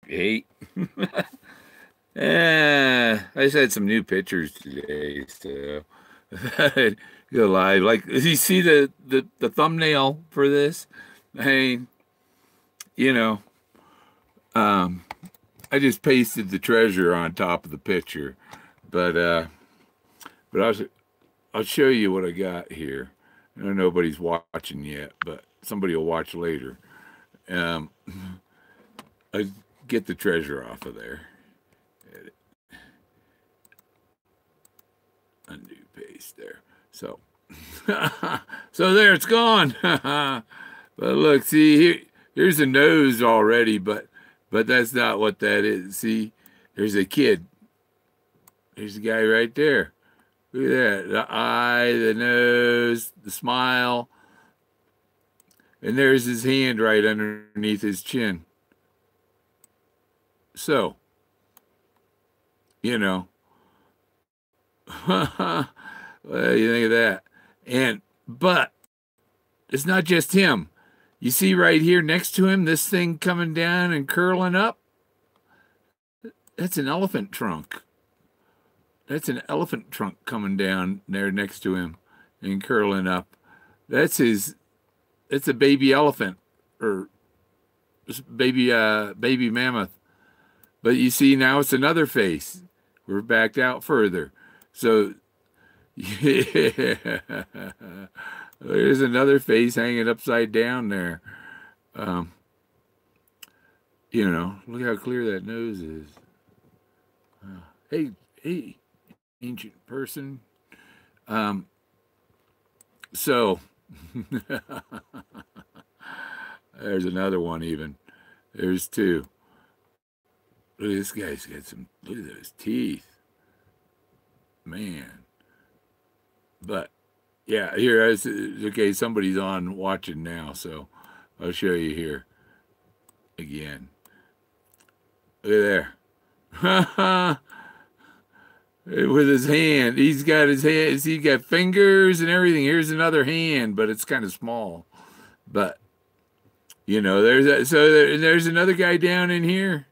Hey. I just had some new pictures today, so go live. Like, you see the thumbnail for this? I mean, you know, um, I just pasted the treasure on top of the picture, but I'll show you what I got here. I know nobody's watching yet, but somebody will watch later. Um, I get the treasure off of there. Undo paste there. So, so there it's gone. But look, see here, here's a nose already, but that's not what that is. See, there's a kid. There's a guy right there. Look at that. The eye, the nose, the smile, and there's his hand right underneath his chin. So, you know, what do you think of that? But it's not just him. You see right here next to him, this thing coming down and curling up? That's an elephant trunk. That's an elephant trunk coming down there next to him and curling up. That's it's a baby elephant or baby mammoth. But you see now it's another face. We're backed out further. So yeah. There's another face hanging upside down there. Um, look how clear that nose is. Hey, hey, ancient person. So there's another one even. There's two. Look at this guy's got some, look at those teeth. Man. But yeah, here okay, somebody's on watching now, so I'll show you here again. Look at there. With his hand. He's got his hands, he's got fingers and everything. Here's another hand, but it's kind of small. But there's another guy down in here.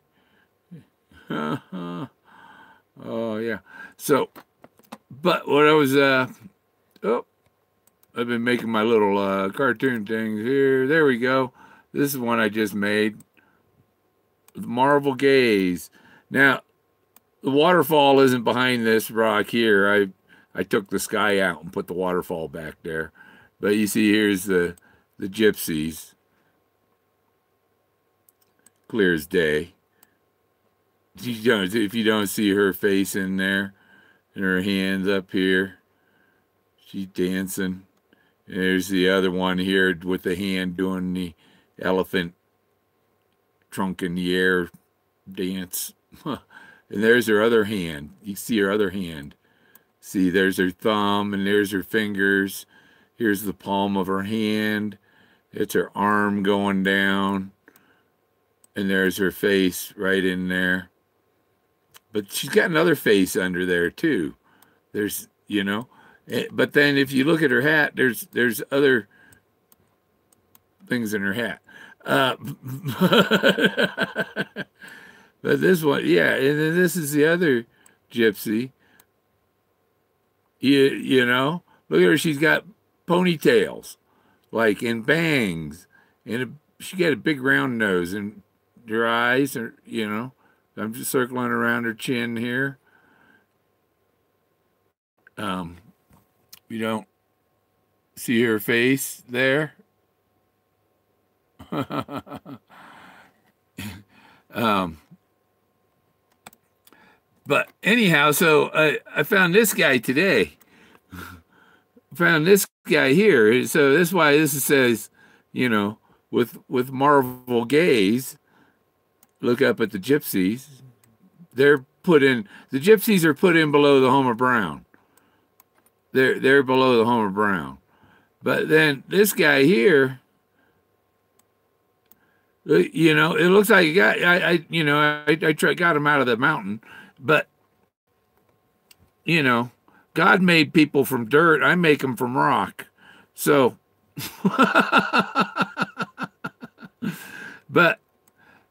Oh yeah. So but what I was I've been making my little cartoon things here. There we go. This is one I just made. Marvel Gaze. Now, the waterfall isn't behind this rock here. I took the sky out and put the waterfall back there. But you see here's the gypsies. Clear as day. If you don't see her face in there and her hands up here, she's dancing. And there's the other one here with the hand doing the elephant trunk in the air dance. And there's her other hand. You see her other hand. See, there's her thumb and there's her fingers. Here's the palm of her hand. It's her arm going down. And there's her face right in there. But she's got another face under there too. There's, but then if you look at her hat, there's other things in her hat. But this one, yeah, and then this is the other gypsy. Look at her. She's got ponytails, like, and bangs, and she got a big round nose, and her eyes are, I'm just circling around her chin here. You don't see her face there. But anyhow, so I found this guy today. Found this guy here. So that's why this says, with Marvel Gaze, look up at the gypsies. The gypsies are put in below the Homer Brown. They're below the Homer Brown. But then this guy here, it looks like a guy. I got him out of the mountain, but God made people from dirt. I make them from rock. So, but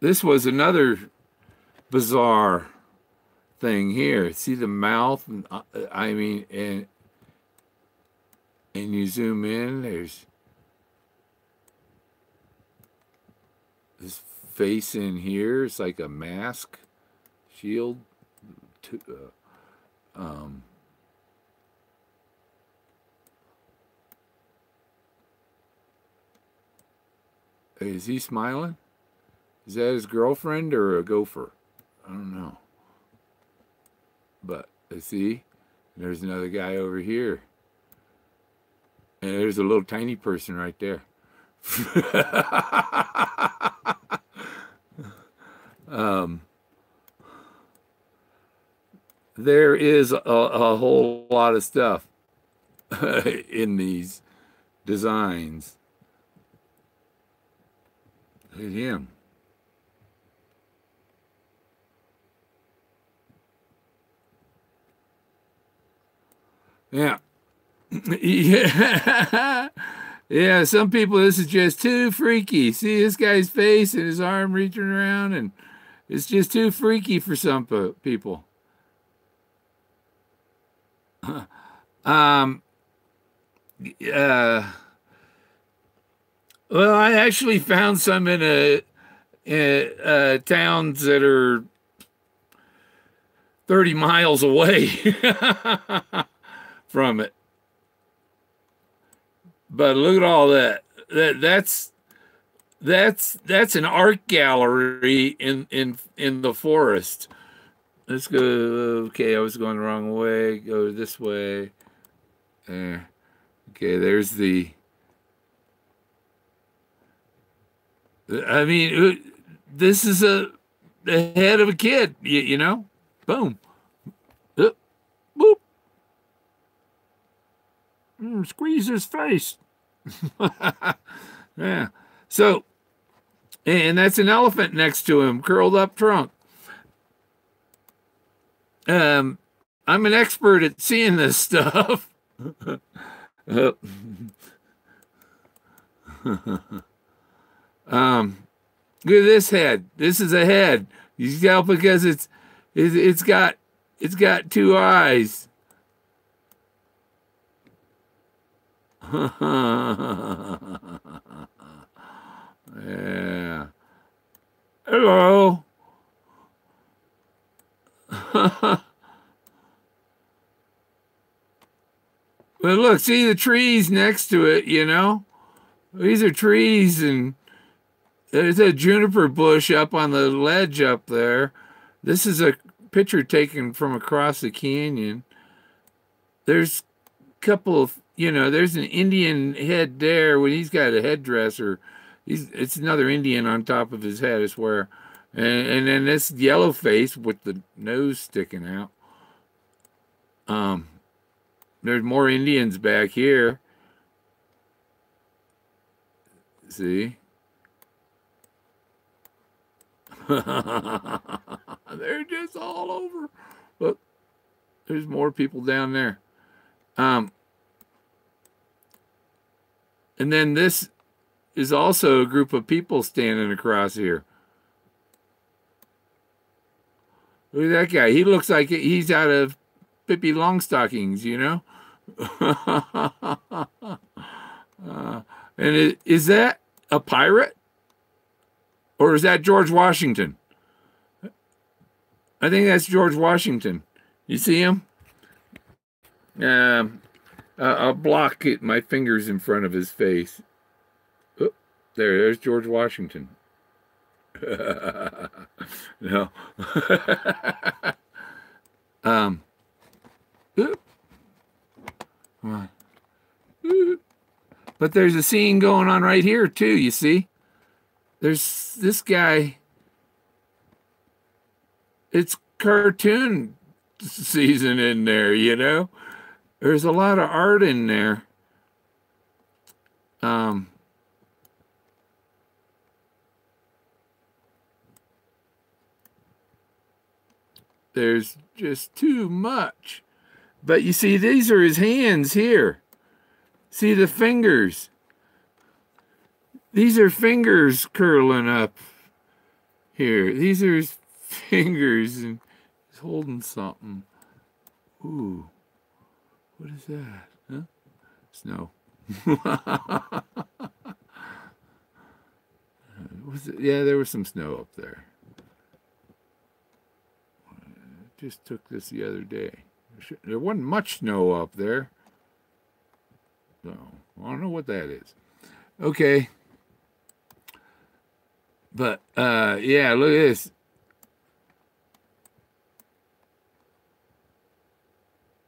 this was another bizarre thing here. See the mouth? And, I mean, and you zoom in, there's this face in here. It's like a mask, shield. Um, is he smiling? Is that his girlfriend or a gopher? I don't know. But see, there's another guy over here. And there's a little tiny person right there. There is a whole lot of stuff in these designs. Look at him. Yeah. Yeah. Yeah, some people, this is just too freaky. See this guy's face and his arm reaching around, and it's just too freaky for some people. Um, uh, well, I actually found some in towns that are 30 miles away from it. But look at all that. That's an art gallery in the forest. Let's go. Okay, I was going the wrong way. Go this way. There. Okay, there's the. I mean, this is the head of a kid. You know, boom, boop. Squeeze his face. Yeah. So, and that's an elephant next to him, curled up trunk. I'm an expert at seeing this stuff. Look at this head. This is a head. You can tell because it's got two eyes. Yeah. Hello. But look, see the trees next to it, you know? These are trees, and there's a juniper bush up on the ledge up there. This is a picture taken from across the canyon. There's a couple of, there's an Indian head there when he's got a headdress, or it's another Indian on top of his head, I swear. And then this yellow face with the nose sticking out. There's more Indians back here. See? They're just all over. Look, there's more people down there. And then this is also a group of people standing across here. Look at that guy. He looks like he's out of Pippi Longstockings, you know? And is that a pirate? Or is that George Washington? I think that's George Washington. You see him? I'll block my fingers in front of his face. Oh, there's George Washington. No. But there's a scene going on right here too, you see? There's this guy. It's cartoon season in there, you know? There's a lot of art in there. There's just too much. But you see, these are his hands here. See the fingers. These are fingers curling up Here, these are his fingers, and he's holding something. Ooh, what is that? Huh? Snow. Was it? Yeah, there was some snow up there. Just took this the other day. There wasn't much snow up there. So, I don't know what that is. Okay. But, yeah, look at this.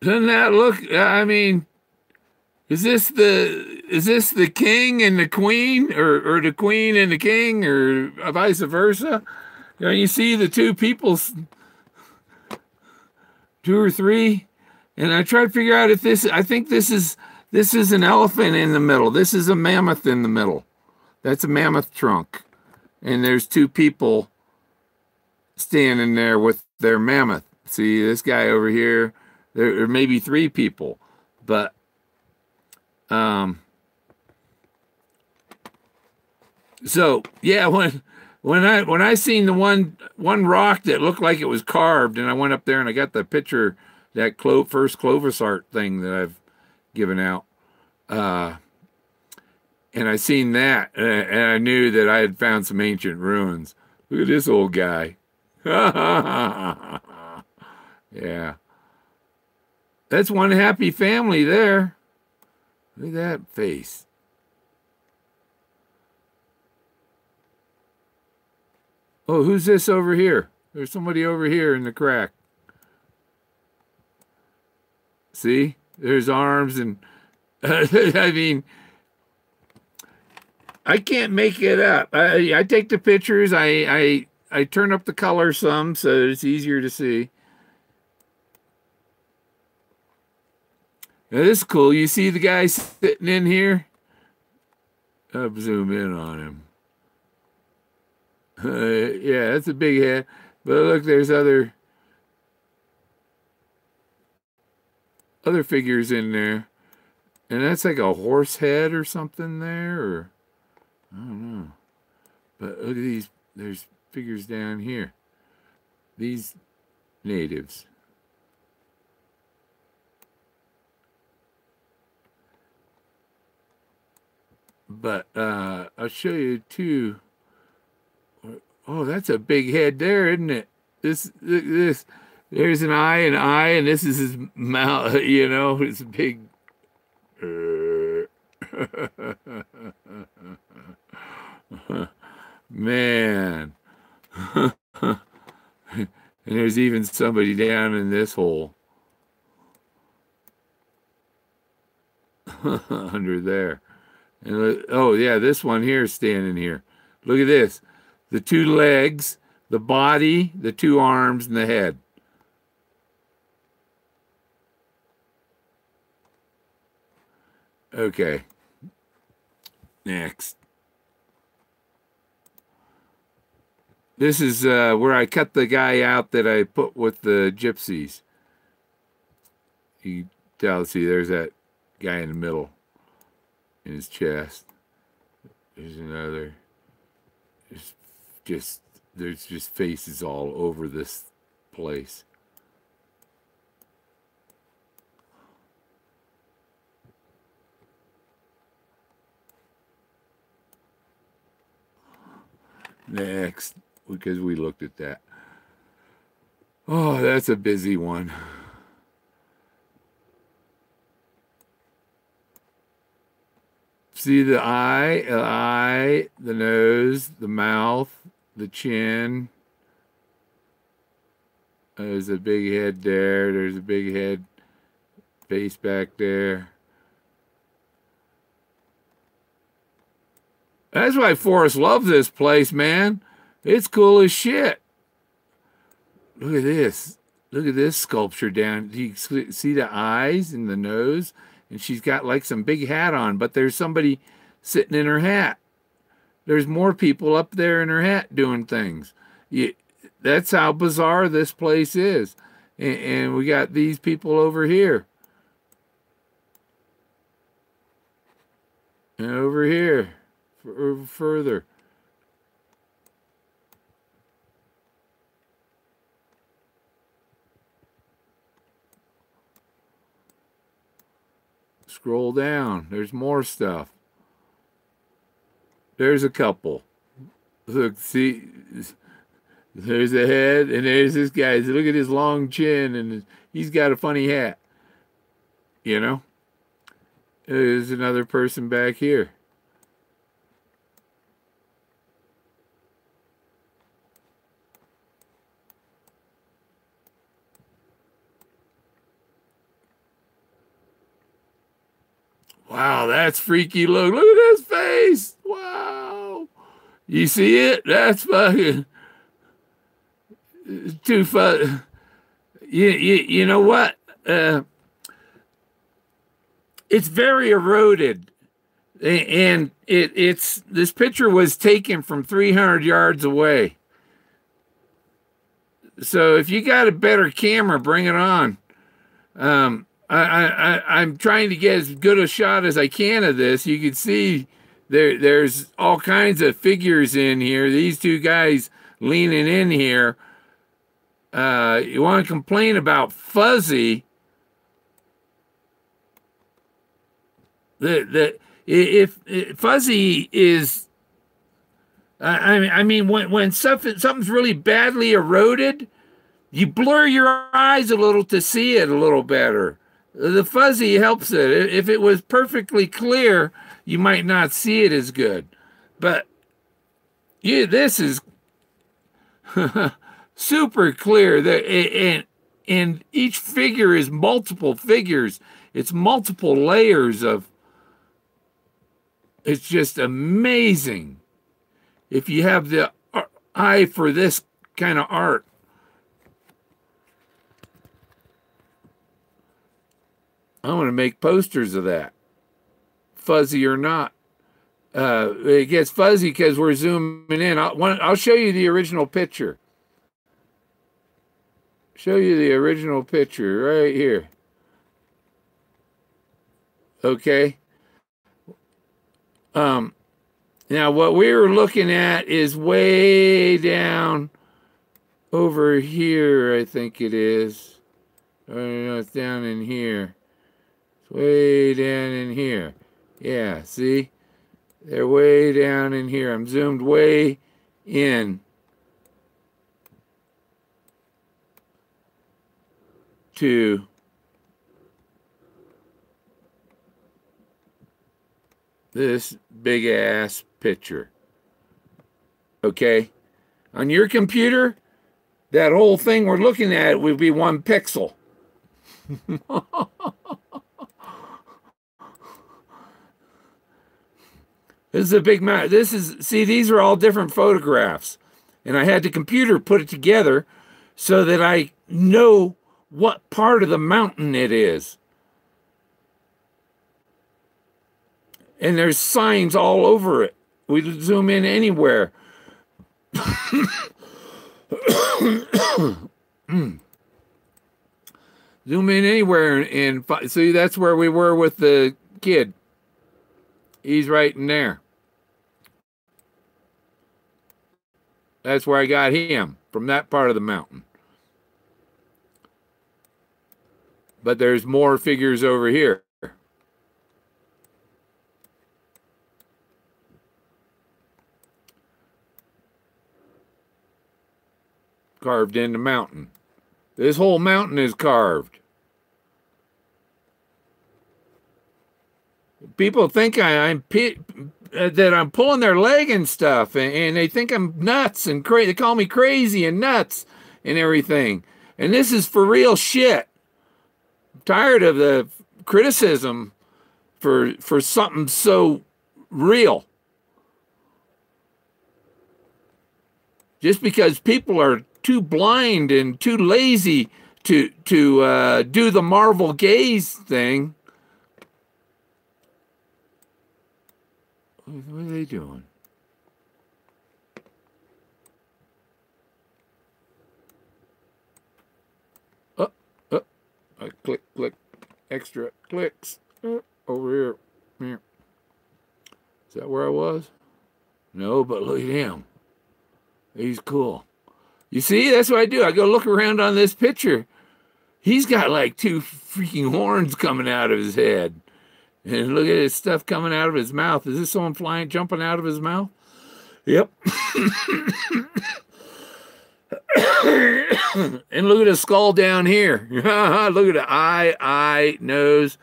Doesn't that look, I mean, is this the king and the queen, or the queen and the king, or vice versa? You know, you see the two people, two or three, and I try to figure out if this. I think this is an elephant in the middle. This is a mammoth in the middle. That's a mammoth trunk, and there's two people standing there with their mammoth. See this guy over here. There may be three people, but so yeah, when I seen the one rock that looked like it was carved, and I went up there and I got the picture, that first Clovis art thing that I've given out, and I seen that, and I knew that I had found some ancient ruins. Look at this old guy. Yeah, that's one happy family there. Look at that face. Oh, who's this over here? There's somebody over here in the crack. See? There's arms and I mean, I can't make it up. I take the pictures. I turn up the color some so it's easier to see. Now, this is cool. You see the guy sitting in here? I'll zoom in on him. Yeah, that's a big head. But look, there's other figures in there. And that's like a horse head or something there, or I don't know. But look at these. There's figures down here. These natives. But I'll show you too. Oh, that's a big head there, isn't it? This. There's an eye, and this is his mouth. You know, it's a big. Man. And there's even somebody down in this hole. Under there. And oh yeah, this one here is standing here. Look at this. The two legs, the body, the two arms, and the head. Okay. Next. This is where I cut the guy out that I put with the gypsies. You can tell, see, there's that guy in the middle in his chest. There's another. There's just faces all over this place. Next, because we looked at that. Oh, that's a busy one. See the eye, the nose, the mouth, the chin. There's a big head there. There's a big head face back there. That's why Forrest loves this place, man. It's cool as shit. Look at this. Look at this sculpture down. Do you see the eyes and the nose? And she's got like some big hat on, but there's somebody sitting in her hat. There's more people up there in her hat doing things. That's how bizarre this place is. And we got these people over here. And over here. Further. Scroll down. There's more stuff. There's a couple. Look, see, there's a head, and there's this guy. Look at his long chin, and he's got a funny hat. You know? There's another person back here. Wow, that's freaky. Look at his face. Wow. You see it? That's fucking too fun. You know what? It's very eroded. And it's this picture was taken from 300 yards away. So if you got a better camera, bring it on. I'm trying to get as good a shot as I can of this. You can see there's all kinds of figures in here. These two guys leaning in here. You want to complain about fuzzy? If fuzzy is, I mean, when something's really badly eroded, you blur your eyes a little to see it a little better. The fuzzy helps it. If it was perfectly clear, you might not see it as good. But this is super clear. And each figure is multiple figures. It's multiple layers of. It's just amazing. If you have the eye for this kind of art. I want to make posters of that, fuzzy or not. It gets fuzzy because we're zooming in. I'll show you the original picture. Show you the original picture right here. Okay. Now what we were looking at is way down over here, I think it is. Oh, no, it's down in here. Way down in here. Yeah, see? They're way down in here. I'm zoomed way in to this big ass picture. Okay? On your computer, that whole thing we're looking at would be 1 pixel. This is a big map. See, these are all different photographs. And I had the computer put it together so that I know what part of the mountain it is. And there's signs all over it. We zoom in anywhere. Zoom in anywhere and see, that's where we were with the kid. He's right in there. That's where I got him, from that part of the mountain. But there's more figures over here. Carved in the mountain. This whole mountain is carved. People think that I'm pulling their leg and stuff, and they think I'm nuts and crazy. They call me crazy and nuts and everything. And this is for real shit. I'm tired of the criticism for something so real. Just because people are too blind and too lazy to do the Marvel gaze thing. What are they doing? I click, extra clicks. Over here. Is that where I was? No, but look at him. He's cool. You see, that's what I do. I go look around on this picture. He's got like 2 freaking horns coming out of his head. And look at his stuff coming out of his mouth. Is this someone flying, jumping out of his mouth? Yep. And look at his skull down here. Look at the eye, nose.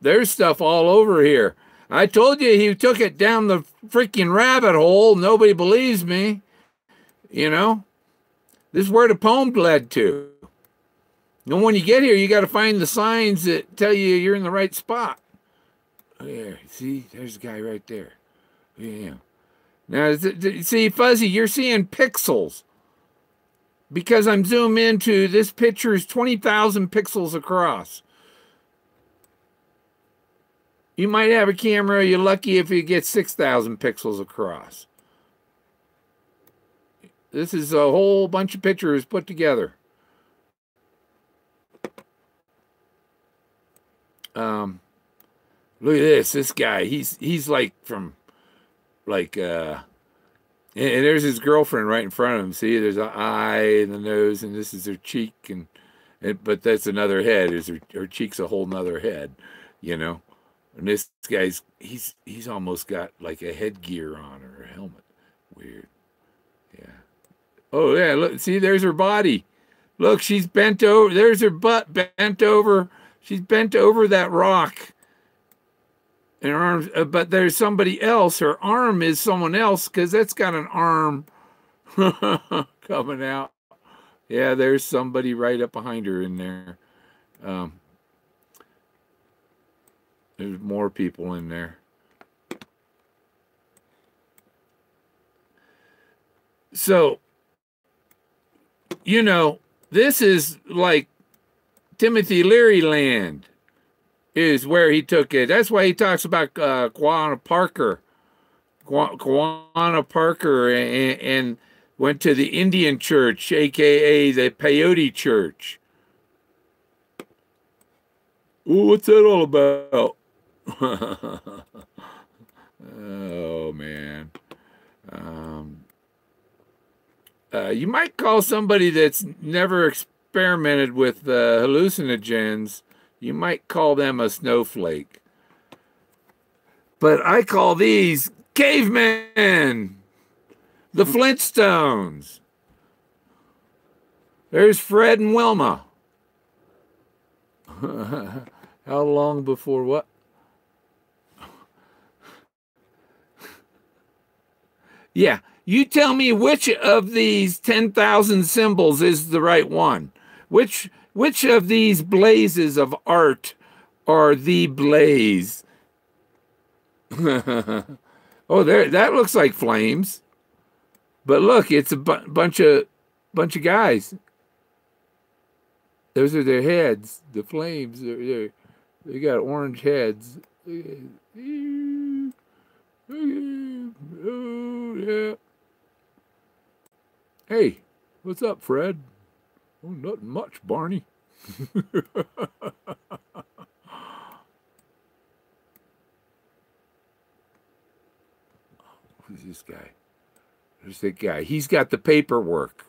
There's stuff all over here. I told you he took it down the freaking rabbit hole. Nobody believes me. You know, this is where the poem led to. And when you get here, you got to find the signs that tell you you're in the right spot. There, see, there's a guy right there. Yeah. Now, see, Fuzzy, you're seeing pixels. Because I'm zoomed into this picture is 20,000 pixels across. You might have a camera, you're lucky if you get 6,000 pixels across. This is a whole bunch of pictures put together. Look at this guy. He's like from, like, and there's his girlfriend right in front of him. See, there's an eye and the nose, and this is her cheek, but that's another head. Her cheek's a whole nother head, you know. And this guy's he's almost got like a headgear on or a helmet. Weird. Yeah. Oh yeah, look, see, there's her body. Look, she's bent over. There's her butt bent over. She's bent over that rock. And her arms, but there's somebody else. Her arm is someone else because that's got an arm coming out. Yeah, there's somebody right up behind her in there. There's more people in there. So, you know, this is like Timothy Leary land is where he took it. That's why he talks about Quanah Parker. Quanah Parker and went to the Indian church, a.k.a. the Peyote church. Ooh, what's that all about? Oh, man. You might call somebody that's never experimented with hallucinogens, you might call them a snowflake. But I call these cavemen, the Flintstones. There's Fred and Wilma. How long before what? Yeah, you tell me which of these 10,000 symbols is the right one. Which of these blazes of art are the blaze? Oh, there, that looks like flames. But look, it's a bunch of guys. Those are their heads. The flames, they got orange heads. Oh, yeah. Hey, what's up, Fred? Oh, nothing much, Barney. Who's this guy? There's that guy. He's got the paperwork.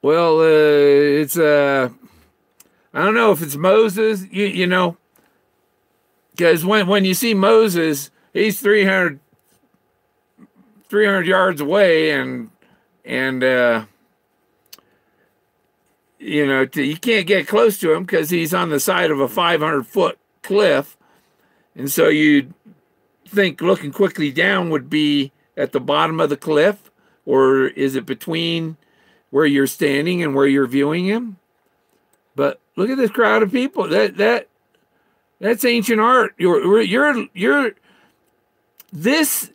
Well, it's I don't know if it's Moses. You know, because when you see Moses, he's 300 yards away, and you know, you can't get close to him because he's on the side of a 500-foot cliff, and so you'd think looking quickly down would be at the bottom of the cliff, or is it between where you're standing and where you're viewing him? But look at this crowd of people. That's ancient art. You're this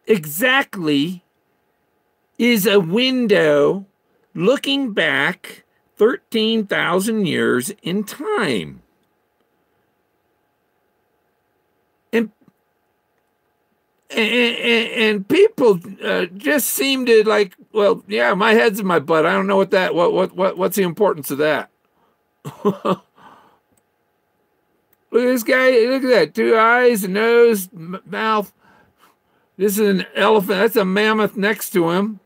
exactly is a window looking back 13,000 years in time. And people just seem to like, well, yeah, my head's in my butt. I don't know what's the importance of that. Look Look at this guy. Look at that. 2 eyes, a nose, mouth. This is an elephant. That's a mammoth next to him.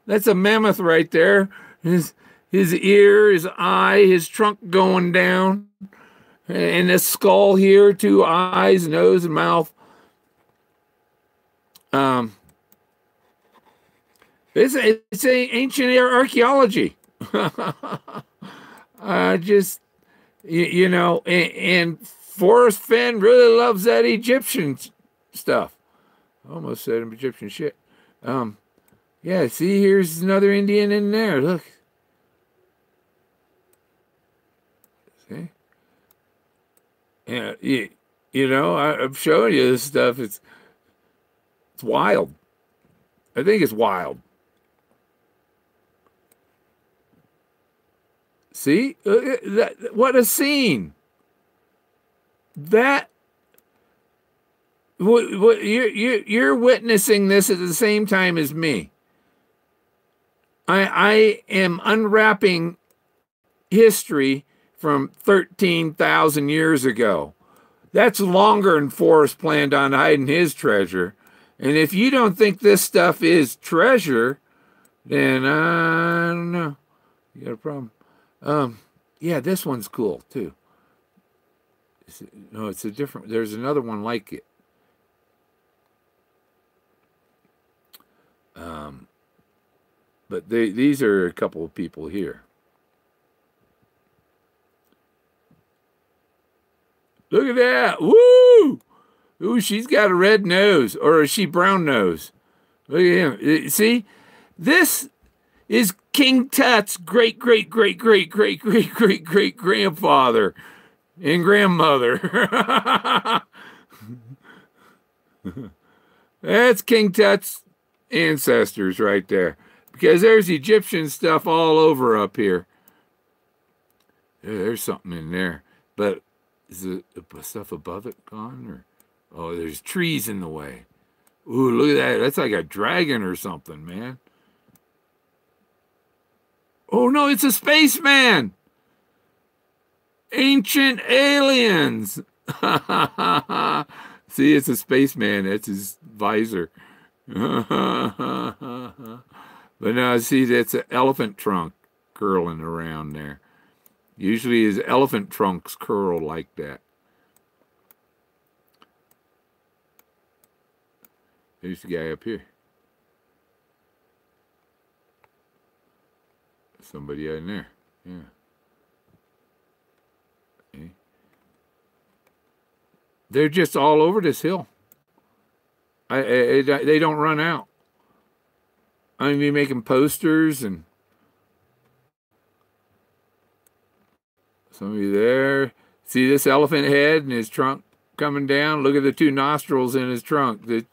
That's a mammoth right there. His ear, his eye, his trunk going down. And the skull here, 2 eyes, nose, and mouth. It's a ancient archaeology. Just you know, and Forrest Fenn really loves that Egyptian stuff. I almost said Egyptian shit. Yeah, see, here's another Indian in there. Look. See? Yeah, you know, I'm showing you this stuff. It's wild. I think it's wild. See? What a scene. That you're witnessing this at the same time as me. I am unwrapping history from 13,000 years ago. That's longer than Forrest planned on hiding his treasure. And if you don't think this stuff is treasure, then I don't know. You got a problem. Yeah, this one's cool too. No, it's a different. There's another one like it. But these are a couple of people here. Look at that! Woo! Ooh, she's got a red nose, or is she brown nose? Look at him. See, this is King Tut's great grandfather and grandmother. That's King Tut's ancestors right there. Because there's Egyptian stuff all over up here. There's something in there. But is the stuff above it gone? Or oh, there's trees in the way. Ooh, look at that. That's like a dragon or something, man. Oh, no, it's a spaceman. Ancient aliens. See, it's a spaceman. That's his visor. But now, see, that's an elephant trunk curling around there. Usually his elephant trunks curl like that. There's the guy up here. Somebody in there. Yeah. Okay. They're just all over this hill. They don't run out. I'm gonna be making posters and somebody there. See this elephant head and his trunk coming down? Look at the 2 nostrils in his trunk. The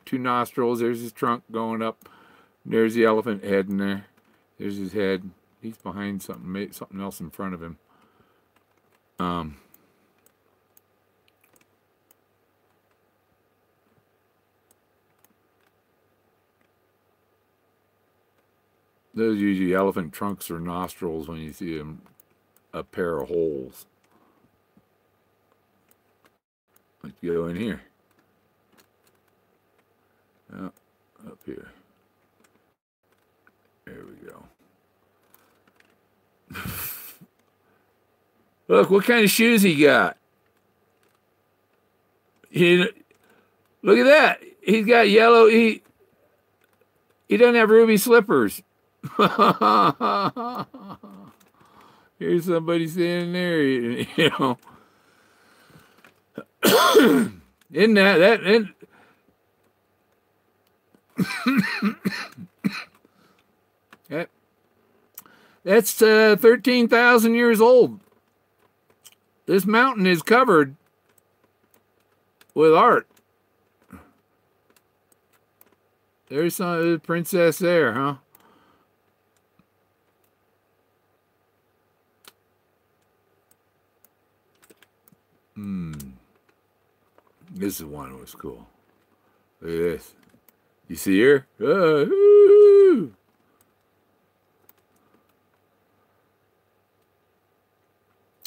2 nostrils. There's his trunk going up. There's the elephant head in there. There's his head. He's behind something else in front of him. Those usually elephant trunks or nostrils when you see them, a pair of holes. Let's go in here. Oh, up here. There we go. Look, what kind of shoes he got? Look at that. He's got yellow. He doesn't have ruby slippers. Here's somebody standing there, you know. Isn't that that's 13,000 years old. This mountain is covered with art. There's some princess there, huh? This is one that was cool. Look at this. You see her?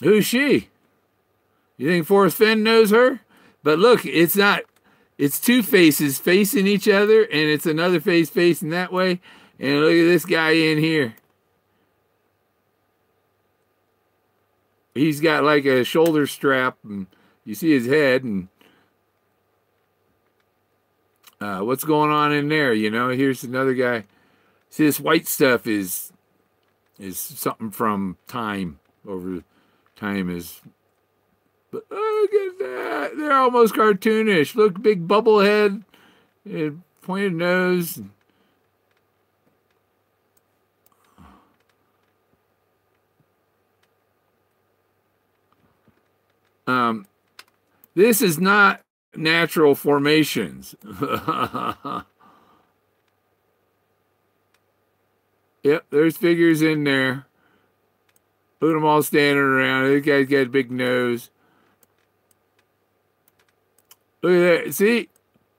Who's she? You think Forrest Fenn knows her? But look, it's not. It's two faces facing each other, and it's another face facing that way. And look at this guy in here. He's got like a shoulder strap, and you see his head, and what's going on in there? You know, here's another guy. See, this white stuff is something from time. Over time is. But look at that! They're almost cartoonish. Look, big bubble head, and pointed nose. This is not natural formations. Yep, there's figures in there. Look at them all standing around. This guy's got a big nose. Look at that. See?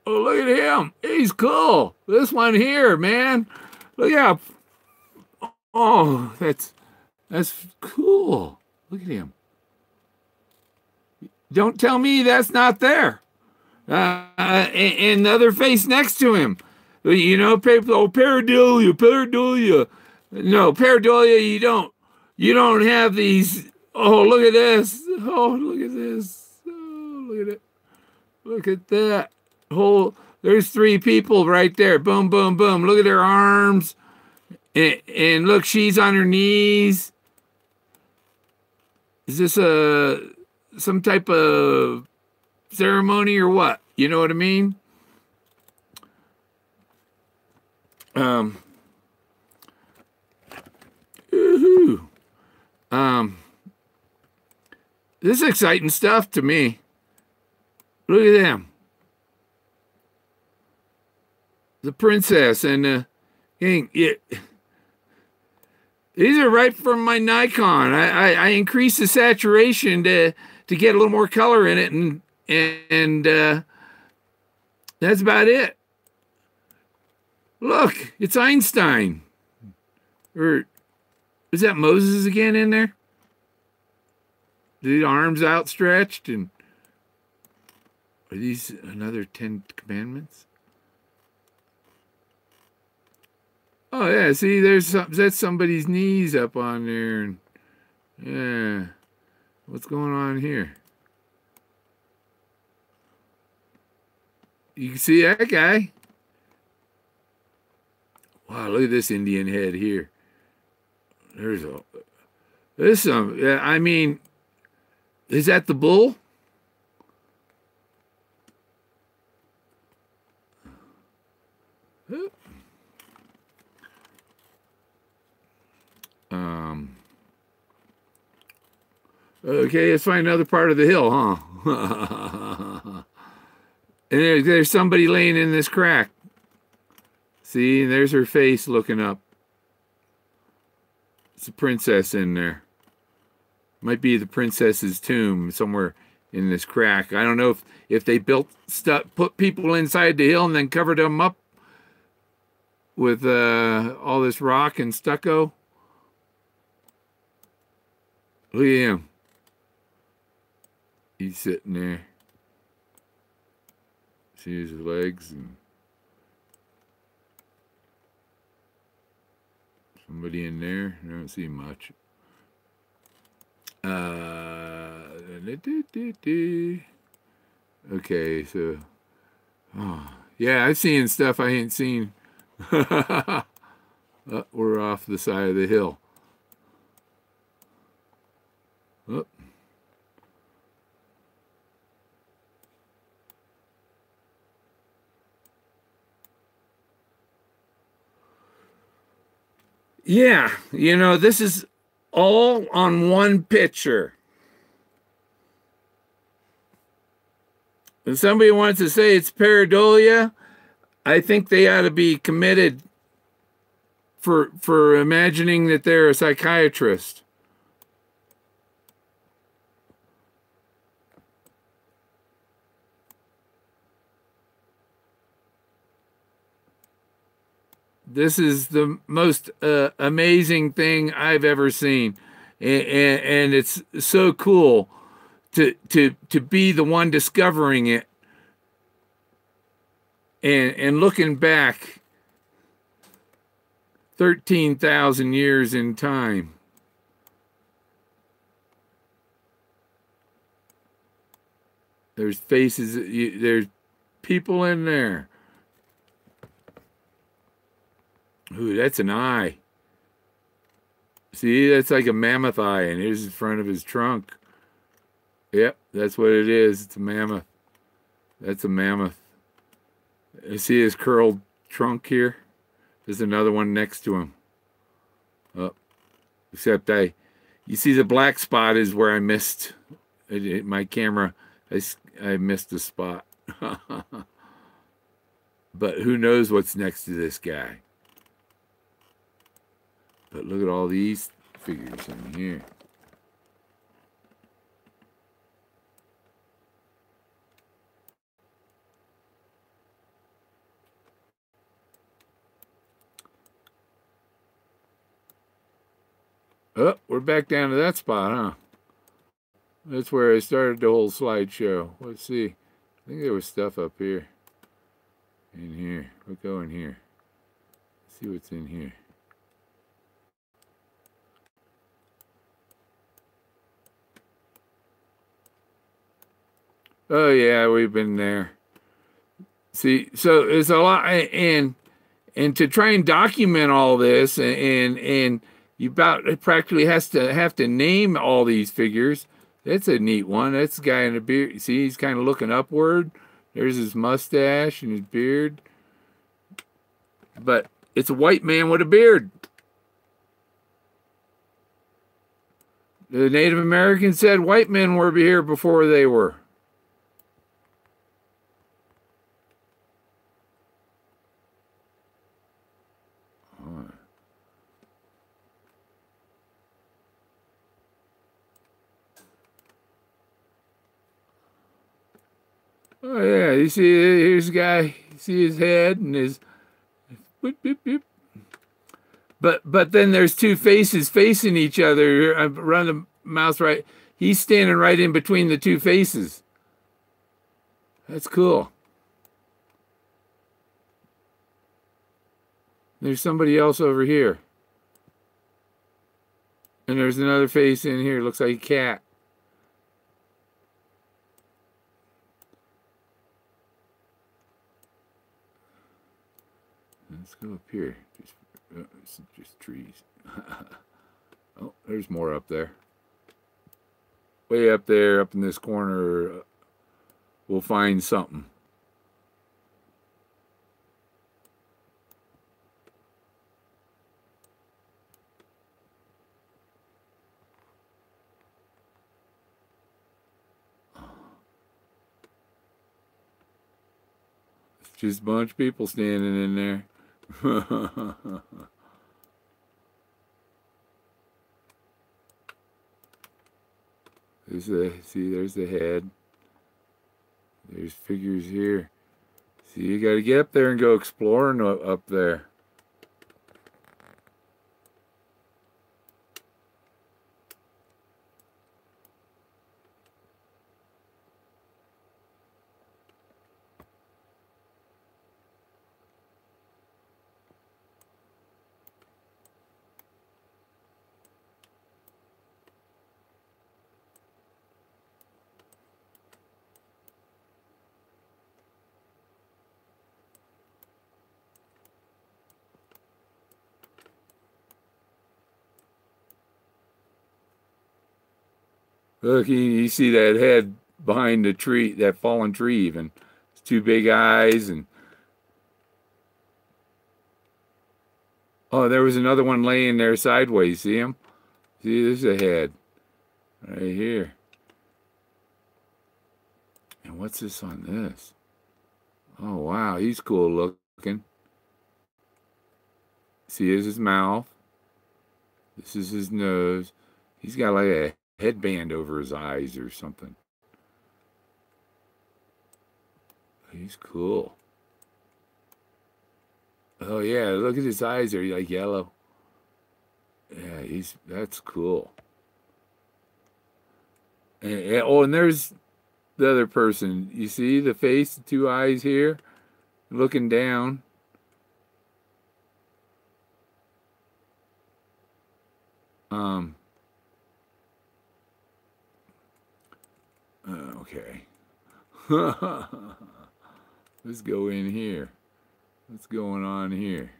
Oh, look at him. He's cool. This one here, man. Look how. Oh, that's cool. Look at him. Don't tell me that's not there. And the other face next to him. You know, pareidolia. No, pareidolia, you don't have these. Oh, look at this. Oh, look at this. Oh, look at it. Look at that. There's three people right there. Boom, boom, boom. Look at their arms. And look, she's on her knees. Is this some type of ceremony or what? You know what I mean? This is exciting stuff to me. Look at them. The princess and the king. These are right from my Nikon. I increased the saturation to get a little more color in it, and that's about it. Look, it's Einstein. Or is that Moses again in there? The arms outstretched, and are these another 10 commandments? Oh yeah, see, that's somebody's knees up on there, and yeah, what's going on here? You can see that guy. Wow, look at this Indian head here. There's some. I mean, is that the bull? Okay, let's find another part of the hill, huh? And there's somebody laying in this crack. See, there's her face looking up. It's a princess in there. Might be the princess's tomb somewhere in this crack. I don't know if they built stuff, put people inside the hill and then covered them up with all this rock and stucco. Look at him. He's sitting there. See his legs and somebody in there. I don't see much. Okay, so yeah, I've seen stuff I ain't seen. We're off the side of the hill. Oh. Yeah, you know, this is all on one picture. If somebody wants to say it's pareidolia, I think they ought to be committed for imagining that they're a psychiatrist. This is the most amazing thing I've ever seen. And it's so cool to be the one discovering it and looking back 13,000 years in time. There's faces, there's people in there. Ooh, that's an eye. See, that's like a mammoth eye, and here's the front of his trunk. Yep, that's what it is. It's a mammoth. That's a mammoth. You see his curled trunk here? There's another one next to him. Oh, except you see the black spot is where I missed my camera. I missed a spot. But who knows what's next to this guy? But look at all these figures in here. Oh, we're back down to that spot, huh? That's where I started the whole slideshow. Let's see. I think there was stuff up here. In here. We'll go in here. Let's see what's in here. Oh yeah, we've been there. See, so there's a lot, and to try and document all this, and you about practically have to name all these figures. That's a neat one. That's the guy in the beard. See, he's kind of looking upward. There's his mustache and his beard. But it's a white man with a beard. The Native Americans said white men were here before they were. Oh yeah, you see, here's a guy. You see his head and his. Boop, boop, boop. But then there's two faces facing each other. I run the mouse right. He's standing right in between the two faces. That's cool. There's somebody else over here. And there's another face in here. Looks like a cat. Let's go up here. Just trees. Oh, there's more up there. Way up there, up in this corner, we'll find something. It's just a bunch of people standing in there. There's the head. There's figures here. See, you got to get up there and go exploring up there. Look, you see that head behind the tree, that fallen tree even. It's two big eyes and... Oh, there was another one laying there sideways. See him? See, there's a head. Right here. And what's this on this? Oh, wow, he's cool looking. See, here's his mouth. This is his nose. He's got like a headband over his eyes or something. He's cool. Oh yeah, look at his eyes, are like yellow. Yeah, that's cool. Oh, and there's the other person. You see the face, the two eyes here, looking down. Um, okay. Let's go in here. What's going on here?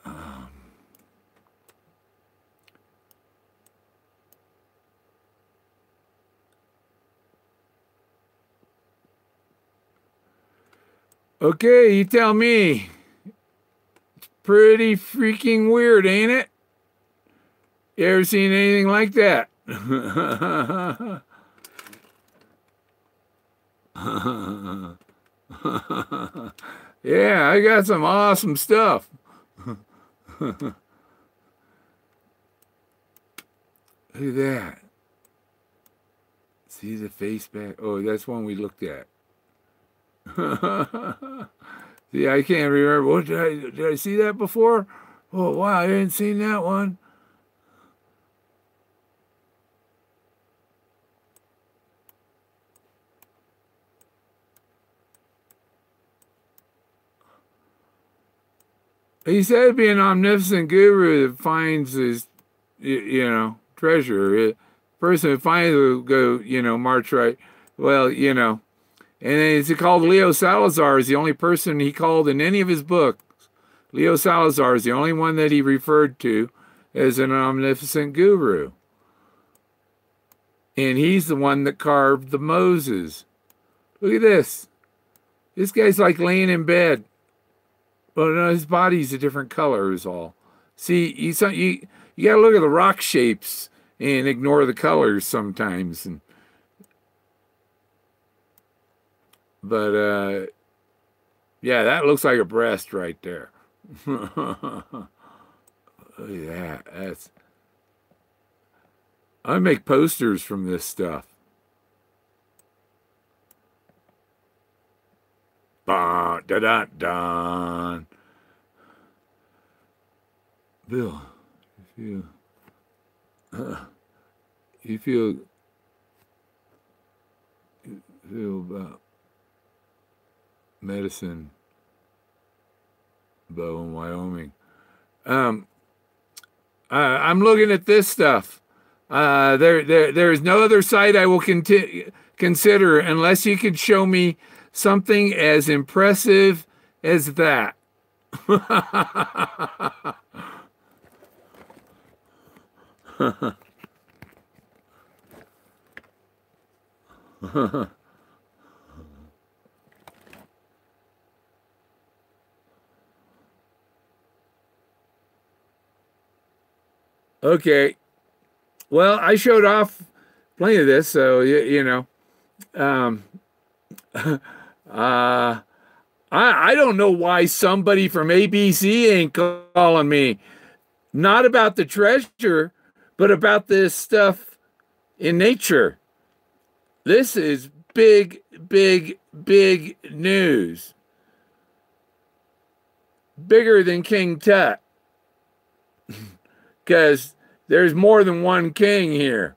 Um, okay, you tell me. Pretty freaking weird, ain't it? You ever seen anything like that? Yeah, I got some awesome stuff. Look at that. See the face back? Oh, that's one we looked at. See, I can't remember. What did I see that before? Oh wow, I didn't seen that one. He said it'd be an omnipotent guru that finds his, treasure. A person who finds will go, march right. Well, and it's called Leo Salazar is the only person he called in any of his books. Leo Salazar is the only one that he referred to as an omnipotent guru. And he's the one that carved the Moses. Look at this. This guy's like laying in bed. Well, no, his body's a different color is all. See, you got to look at the rock shapes and ignore the colors sometimes. But yeah, that looks like a breast right there. Look at that. I make posters from this stuff. Bah, da da da. Bill, you feel about medicine, Bo, in Wyoming. I'm looking at this stuff. There's no other site I will consider unless you could show me something as impressive as that. Okay. Well, I showed off plenty of this, so um, I don't know why somebody from ABC ain't calling me, not about the treasure, but about this stuff in nature. This is big, big, big news. Bigger than King Tut. Because there's more than one king here.